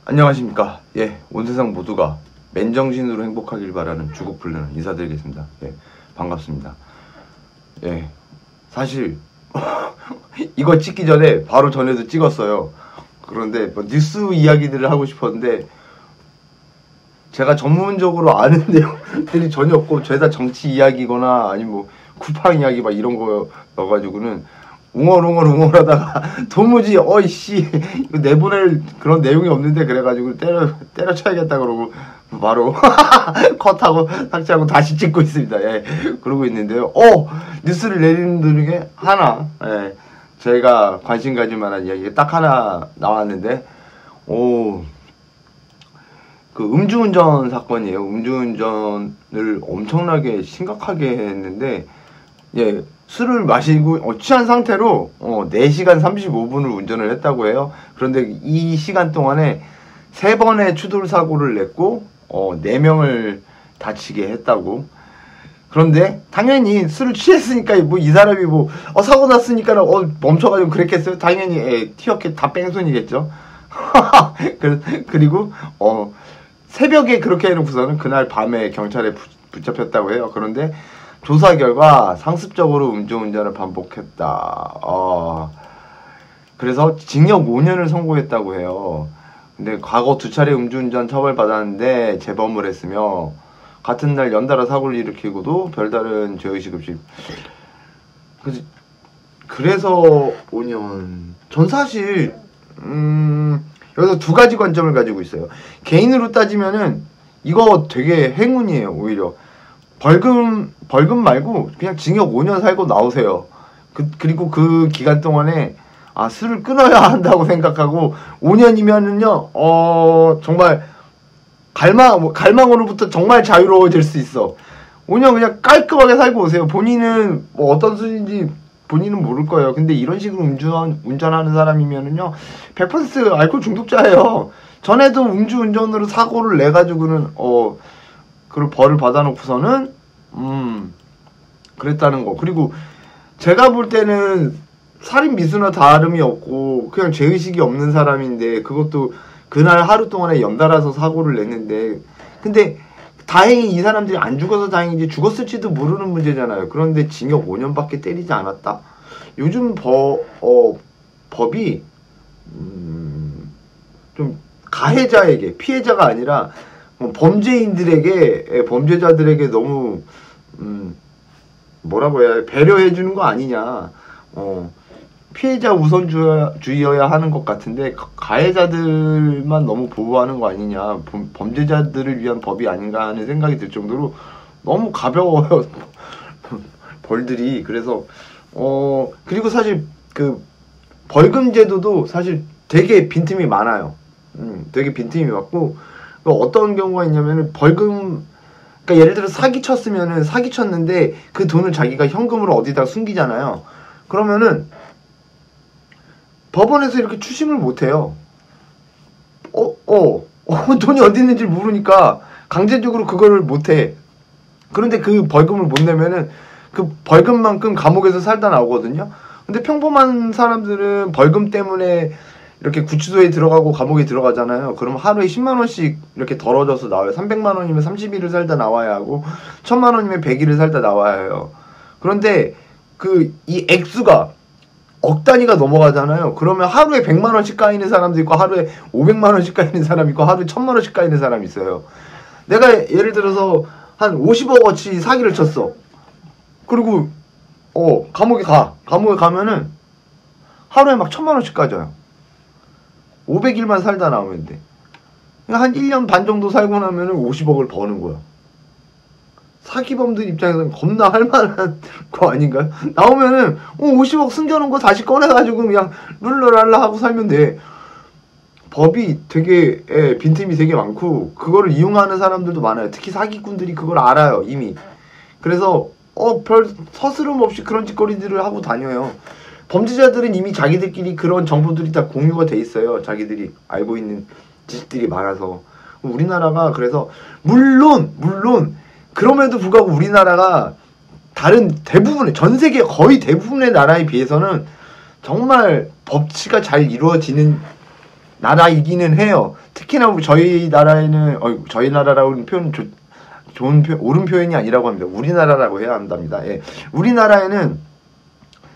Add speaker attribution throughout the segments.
Speaker 1: 안녕하십니까. 예, 온 세상 모두가 맨정신으로 행복하길 바라는 주국불능 인사드리겠습니다. 예, 반갑습니다. 예, 사실 이거 찍기 전에 바로 전에도 찍었어요. 그런데 뭐 뉴스 이야기들을 하고 싶었는데 제가 전문적으로 아는 내용들이 전혀 없고 죄다 정치 이야기거나 아니면 뭐 쿠팡 이야기 막 이런 거여가지고는 웅얼웅얼하다가 도무지 어이씨 이거 내보낼 그런 내용이 없는데 그래가지고 때려쳐야겠다 그러고 바로 컷하고 삭제하고 다시 찍고 있습니다. 예, 그러고 있는데요. 뉴스를 내리는 중에 하나, 예, 제가 관심 가질 만한 이야기가 딱 하나 나왔는데, 그 음주운전 사건이에요. 음주운전을 엄청나게 심각하게 했는데, 예, 술을 마시고 취한 상태로 4시간 35분을 운전을 했다고 해요. 그런데 이 시간 동안에 3번의 추돌 사고를 냈고 4명을 다치게 했다고. 그런데 당연히 술을 취했으니까 뭐 이 사람이 뭐 사고 났으니까 멈춰가지고 그랬겠어요. 당연히 튀었게 다 뺑소니겠죠. 그리고 새벽에 그렇게 해놓고서는 그날 밤에 경찰에 붙잡혔다고 해요. 그런데 조사 결과 상습적으로 음주운전을 반복했다. 그래서 징역 5년을 선고했다고 해요. 근데 과거 2차례 음주운전 처벌받았는데 재범을 했으며 같은 날 연달아 사고를 일으키고도 별다른 죄의식 없이. 그래서 5년. 전 사실 여기서 2가지 관점을 가지고 있어요. 개인으로 따지면은 이거 되게 행운이에요. 오히려 벌금 말고 그냥 징역 5년 살고 나오세요. 그리고 그 기간 동안에 술을 끊어야 한다고 생각하고 5년이면은요 정말 갈망으로부터 정말 자유로워질 수 있어. 5년 그냥 깔끔하게 살고 오세요. 본인은 뭐 어떤 수준인지 본인은 모를 거예요. 근데 이런 식으로 운전하는 사람이면은요 100% 알코올 중독자예요. 전에도 음주운전으로 사고를 내가지고는 그걸 벌을 받아놓고서는 그랬다는 거. 그리고 제가 볼 때는 살인 미수나 다름이 없고 그냥 죄의식이 없는 사람인데 그것도 그날 하루 동안에 연달아서 사고를 냈는데, 근데 다행히 이 사람들이 안 죽어서 다행이지 죽었을지도 모르는 문제잖아요. 그런데 징역 5년밖에 때리지 않았다? 요즘 법이 좀 가해자에게, 피해자가 아니라 범죄자들에게 너무 뭐라고 해야 해, 배려해 주는 거 아니냐. 피해자 우선주의여야 하는 것 같은데 가해자들만 너무 보호하는 거 아니냐, 범죄자들을 위한 법이 아닌가 하는 생각이 들 정도로 너무 가벼워요. 벌들이. 그래서 그리고 사실 그 벌금 제도도 사실 되게 빈틈이 많아요. 되게 빈틈이 많고, 어떤 경우가 있냐면은 벌금, 그러니까 예를 들어 사기쳤는데 그 돈을 자기가 현금으로 어디다 숨기잖아요. 그러면은 법원에서 이렇게 추심을 못해요. 돈이 어디 있는지 모르니까 강제적으로 그거를 못해. 그런데 그 벌금을 못 내면은 그 벌금만큼 감옥에서 살다 나오거든요. 근데 평범한 사람들은 벌금 때문에 이렇게 구치소에 들어가고 감옥에 들어가잖아요. 그럼 하루에 10만원씩 이렇게 덜어져서 나와요. 300만원이면 30일을 살다 나와야 하고 1000만원이면 100일을 살다 나와야 해요. 그런데 이 액수가 억 단위가 넘어가잖아요. 그러면 하루에 100만원씩 까이는 사람도 있고 하루에 500만원씩 까이는 사람이 있고 하루에 1000만원씩 까이는 사람이 있어요. 내가 예를 들어서 한 50억어치 사기를 쳤어. 그리고 감옥에 가면은 하루에 막 1000만원씩 까져요. 500일만 살다 나오면 돼. 한 1년 반 정도 살고 나면은 50억을 버는 거야. 사기범들 입장에서는 겁나 할만한 거 아닌가요? 나오면은 50억 숨겨놓은 거 다시 꺼내가지고 그냥 룰루랄라 하고 살면 돼. 법이 되게 빈틈이 되게 많고 그거를 이용하는 사람들도 많아요. 특히 사기꾼들이 그걸 알아요, 이미. 그래서 별 서스름 없이 그런 짓거리들을 하고 다녀요. 범죄자들은 이미 자기들끼리 그런 정보들이 다 공유가 돼 있어요. 자기들이 알고 있는 지식들이 많아서. 우리나라가 그래서 물론 그럼에도 불구하고 우리나라가 다른 대부분의, 전 세계 거의 대부분의 나라에 비해서는 정말 법치가 잘 이루어지는 나라이기는 해요. 특히나 저희 나라에는 저희 나라라고는 표현 좋은 옳은 표현이 아니라고 합니다. 우리나라라고 해야 한답니다. 예. 우리나라에는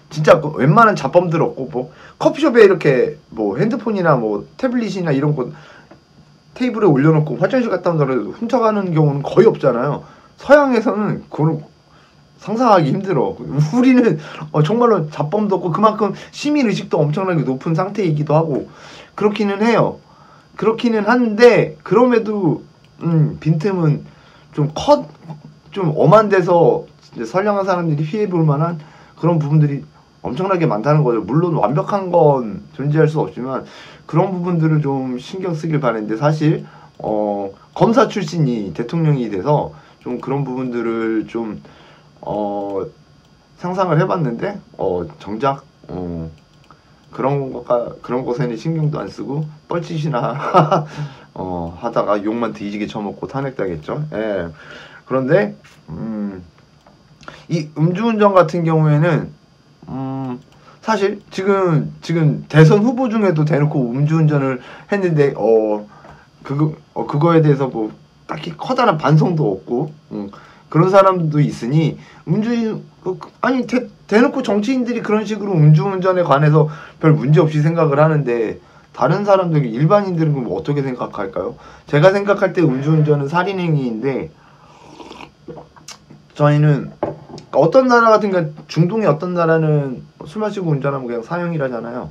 Speaker 1: 진짜 웬만한 잡범들 없고 뭐 커피숍에 이렇게 뭐 핸드폰이나 뭐 태블릿이나 이런 거 테이블에 올려놓고 화장실 갔다 온다고 훔쳐가는 경우는 거의 없잖아요. 서양에서는 그걸 상상하기 힘들어. 우리는 정말로 잡범도 없고 그만큼 시민의식도 엄청나게 높은 상태이기도 하고 그렇기는 해요. 그렇기는 한데 그럼에도 빈틈은 좀 엄한 데서 선량한 사람들이 피해볼 만한 그런 부분들이 엄청나게 많다는 거죠. 물론 완벽한 건 존재할 수 없지만 그런 부분들을 좀 신경 쓰길 바랬는데 사실 검사 출신이 대통령이 돼서 좀 그런 부분들을 좀 상상을 해봤는데 정작 그런 것에는 신경도 안 쓰고 뻘짓이나 하다가 욕만 뒤지게 쳐먹고 탄핵당했죠. 예. 그런데 이 음주운전 같은 경우에는 사실 지금 대선 후보 중에도 대놓고 음주운전을 했는데 그거에 대해서 뭐 딱히 커다란 반성도 없고 그런 사람도 있으니 아니 대놓고 정치인들이 그런 식으로 음주운전에 관해서 별 문제 없이 생각을 하는데 다른 사람들 일반인들은 그럼 어떻게 생각할까요? 제가 생각할 때 음주운전은 살인행위인데 저희는 어떤 나라 같은 중동의 어떤 나라는 술 마시고 운전하면 그냥 사형이라잖아요.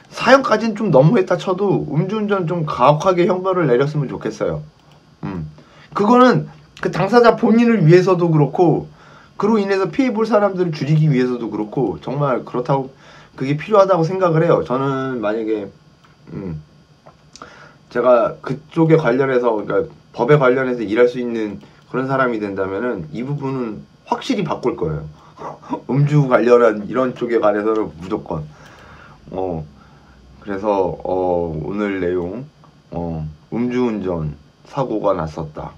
Speaker 1: 사형까지는 좀 너무했다 쳐도 음주운전 좀 가혹하게 형벌을 내렸으면 좋겠어요. 그거는 그 당사자 본인을 위해서도 그렇고 그로 인해서 피해 볼 사람들을 줄이기 위해서도 그렇고 정말 그렇다고 그게 필요하다고 생각을 해요. 저는 만약에 제가 그쪽에 관련해서 그러니까 법에 관련해서 일할 수 있는 그런 사람이 된다면은 이 부분은 확실히 바꿀 거예요. 음주 관련한 이런 쪽에 관해서는 무조건. 그래서 오늘 내용 음주운전 사고가 났었다.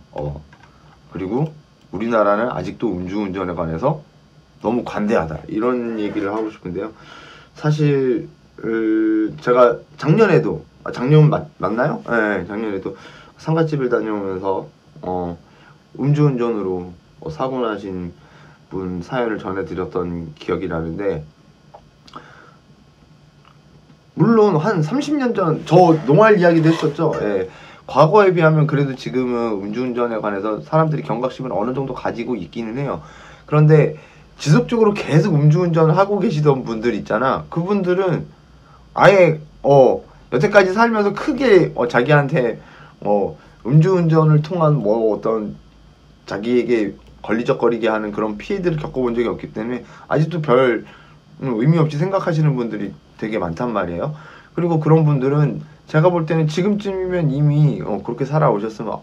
Speaker 1: 그리고 우리나라는 아직도 음주운전에 관해서 너무 관대하다. 이런 얘기를 하고 싶은데요. 사실 제가 작년에도 작년 맞나요? 네, 작년에도 상가집을 다녀오면서 음주운전으로 사고 나신 분 사연을 전해드렸던 기억이 나는데 물론 한 30년 전 저 농활 이야기도 했었죠. 예. 과거에 비하면 그래도 지금은 음주운전에 관해서 사람들이 경각심을 어느 정도 가지고 있기는 해요. 그런데 지속적으로 계속 음주운전을 하고 계시던 분들 있잖아. 그분들은 아예 여태까지 살면서 크게 자기한테 음주운전을 통한 뭐 어떤 자기에게 걸리적거리게 하는 그런 피해들을 겪어본 적이 없기 때문에 아직도 별 의미 없이 생각하시는 분들이 되게 많단 말이에요. 그리고 그런 분들은 제가 볼 때는 지금쯤이면 이미 그렇게 살아오셨으면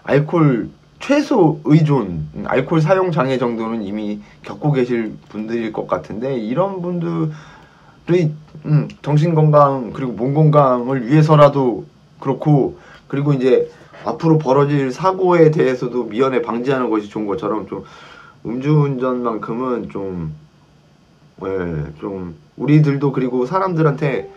Speaker 1: 알코올 최소 의존, 알코올 사용 장애 정도는 이미 겪고 계실 분들일 것 같은데 이런 분들의 정신건강 그리고 몸 건강을 위해서라도 그렇고 그리고 이제 앞으로 벌어질 사고에 대해서도 미연에 방지하는 것이 좋은 것처럼 좀 음주운전만큼은 좀 우리들도 그리고 사람들한테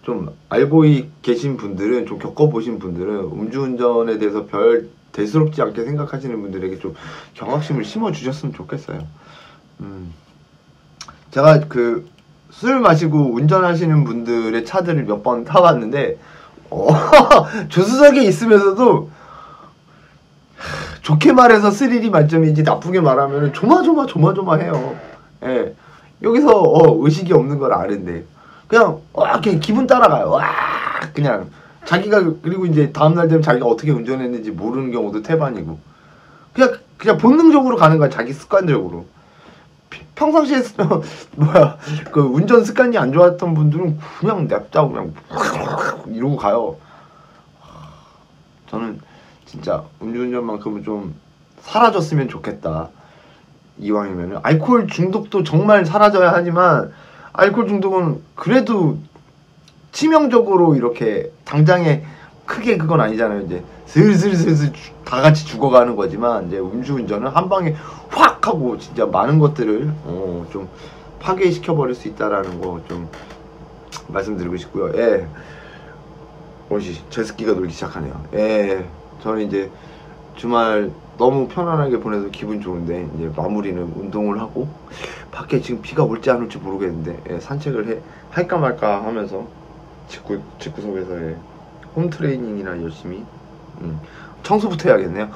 Speaker 1: 좀 알고 계신 분들은 좀 겪어보신 분들은 음주운전에 대해서 별 대수롭지 않게 생각하시는 분들에게 좀 경각심을 심어주셨으면 좋겠어요. 제가 술 마시고 운전하시는 분들의 차들을 몇 번 타봤는데 조수석에 있으면서도 좋게 말해서 스릴이 만점이지 나쁘게 말하면 조마조마해요. 예. 여기서 의식이 없는 걸 아는데 그냥 기분 따라가요. 그냥 자기가 그리고 이제 다음날 되면 자기가 어떻게 운전했는지 모르는 경우도 태반이고 그냥 본능적으로 가는 거야. 자기 습관적으로. 평상시에 그 운전 습관이 안 좋았던 분들은 그냥 냅다 그냥 이러고 가요. 저는 진짜 음주운전만큼은 좀 사라졌으면 좋겠다. 이왕이면은 알코올 중독도 정말 사라져야 하지만 알코올 중독은 그래도 치명적으로 이렇게 당장에 크게 그건 아니잖아요. 이제 슬슬 다 같이 죽어가는 거지만 이제 음주운전은 한 방에 확 하고 진짜 많은 것들을 좀 파괴시켜 버릴 수 있다라는 거 좀 말씀드리고 싶고요. 예. 오시 제습기가 돌기 시작하네요. 예, 저는 이제 주말 너무 편안하게 보내서 기분 좋은데 이제 마무리는 운동을 하고 밖에 지금 비가 올지 안 올지 모르겠는데 예, 산책을 할까 말까 하면서 집구석에서 홈 트레이닝이나 열심히 청소부터 해야겠네요.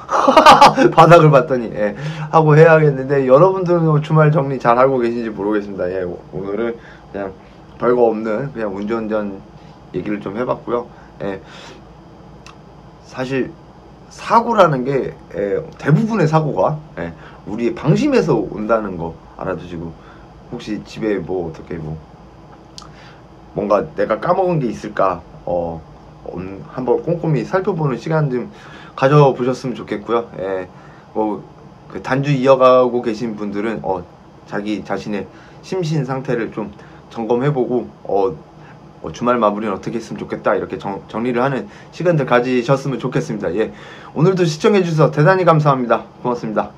Speaker 1: 바닥을 봤더니 예, 하고 해야겠는데 여러분들은 주말 정리 잘 하고 계신지 모르겠습니다. 예, 오늘은 그냥 별거 없는 그냥 운전전 얘기를 좀 해봤고요. 예, 사실 사고라는 게 대부분의 사고가 우리의 방심에서 온다는 거 알아두시고, 혹시 집에 뭐 어떻게 뭐 뭔가 내가 까먹은 게 있을까 한번 꼼꼼히 살펴보는 시간 좀 가져보셨으면 좋겠고요. 뭐 그 단주 이어가고 계신 분들은 자기 자신의 심신 상태를 좀 점검해보고 주말 마무리는 어떻게 했으면 좋겠다 이렇게 정리를 하는 시간들 가지셨으면 좋겠습니다. 예, 오늘도 시청해주셔서 대단히 감사합니다. 고맙습니다.